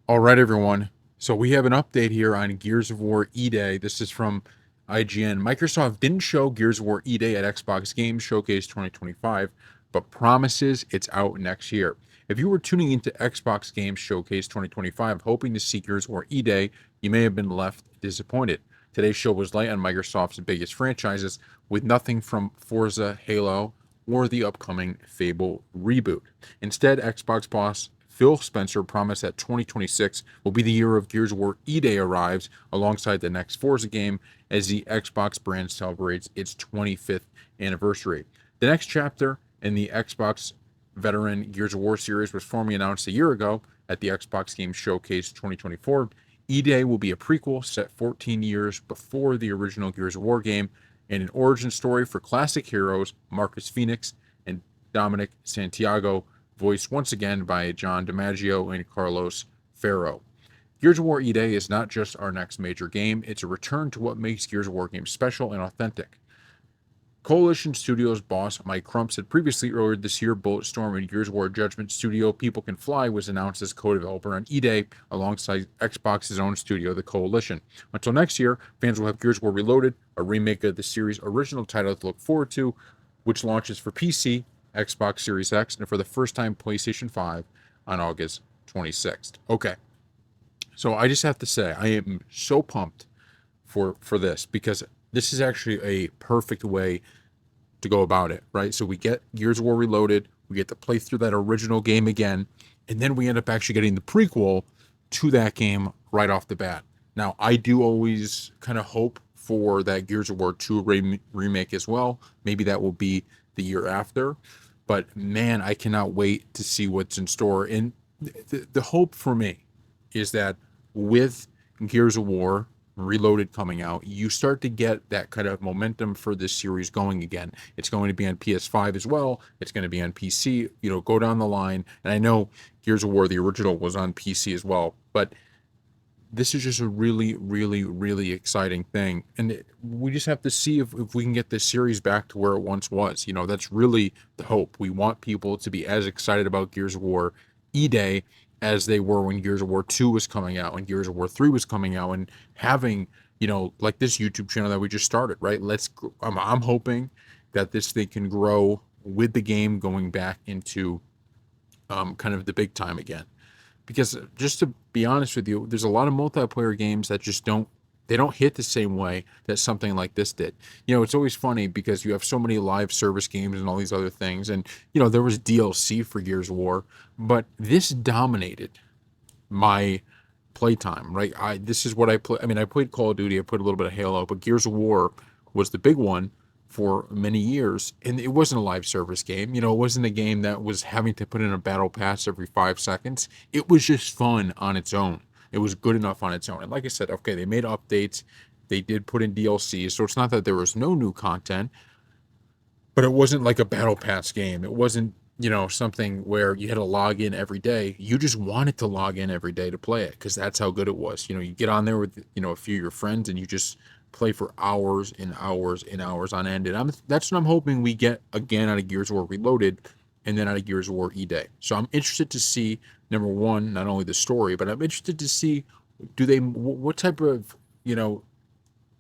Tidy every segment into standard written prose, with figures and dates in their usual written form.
All right, everyone. So we have an update here on Gears of War E-Day. This is from IGN. Microsoft didn't show Gears of War E-Day at Xbox Games Showcase 2025, but promises it's out next year. If you were tuning into Xbox Games Showcase 2025 hoping to see Gears of War E-Day, you may have been left disappointed. Today's show was light on Microsoft's biggest franchises, with nothing from Forza, Halo, or the upcoming Fable reboot. Instead, Xbox boss Phil Spencer promised that 2026 will be the year of Gears of War E-Day arrives alongside the next Forza game as the Xbox brand celebrates its 25th anniversary. The next chapter in the Xbox veteran Gears of War series was formally announced a year ago at the Xbox Game Showcase 2024. E-Day will be a prequel set 14 years before the original Gears of War game and an origin story for classic heroes Marcus Phoenix and Dominic Santiago, voiced once again by John DiMaggio and Carlos Ferro. Gears of War E-Day is not just our next major game, it's a return to what makes Gears of War games special and authentic. Coalition Studios boss Mike Crumps had previously earlier this year Bulletstorm and Gears of War Judgment studio People Can Fly was announced as co-developer on E-Day alongside Xbox's own studio, the Coalition. Until next year, fans will have Gears of War Reloaded, a remake of the series' original title to look forward to, which launches for PC, Xbox Series X, and for the first time PlayStation 5 on August 26th. Okay, so I just have to say I am so pumped for this because this is actually a perfect way to go about it, right? So we get Gears of War Reloaded, we get to play through that original game again, and then we end up actually getting the prequel to that game right off the bat. Now, I do always kind of hope for that Gears of War 2 remake as well. Maybe that will be the year after. But man, I cannot wait to see what's in store. And the hope for me is that with Gears of War Reloaded coming out, you start to get that kind of momentum for this series going again. It's going to be on PS5 as well. It's going to be on PC. Go down the line. And I know Gears of War, the original, was on PC as well. But this is just a really, really, really exciting thing. And we just have to see if we can get this series back to where it once was. That's really the hope. We want people to be as excited about Gears of War E-Day as they were when Gears of War 2 was coming out, when Gears of War 3 was coming out, and having, like this YouTube channel that we just started, right? I'm hoping that this thing can grow with the game going back into kind of the big time again, because just to be honest with you, there's a lot of multiplayer games that just don't hit the same way that something like this did. It's always funny because you have so many live service games and all these other things, and there was DLC for Gears of War, but this dominated my playtime, right? This is what I play. I mean, I played Call of Duty, I played a little bit of Halo, but Gears of War was the big one for many years, and it wasn't a live service game. It wasn't a game that was having to put in a battle pass every 5 seconds. It was just fun on its own. It was good enough on its own. And like I said, okay, they made updates, they did put in DLC, so it's not that there was no new content, but it wasn't like a battle pass game. It wasn't, something where you had to log in every day. You just wanted to log in every day to play it because that's how good it was. You get on there with, a few of your friends and you just play for hours and hours and hours on end. And that's what I'm hoping we get again out of Gears of War Reloaded and then out of Gears of War E-Day. So I'm interested to see, number one, not only the story, but I'm interested to see what type of,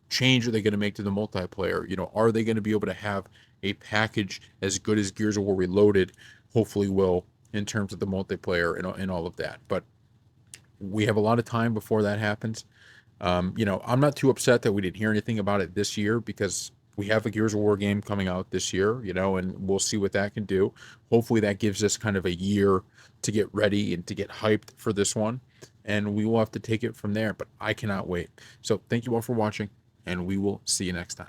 change are they going to make to the multiplayer? Are they going to be able to have a package as good as Gears of War Reloaded? Hopefully, will, in terms of the multiplayer and all of that. But we have a lot of time before that happens. I'm not too upset that we didn't hear anything about it this year because we have a Gears of War game coming out this year, and we'll see what that can do. Hopefully, that gives us kind of a year to get ready and to get hyped for this one. And we will have to take it from there. But I cannot wait. So, thank you all for watching, and we will see you next time.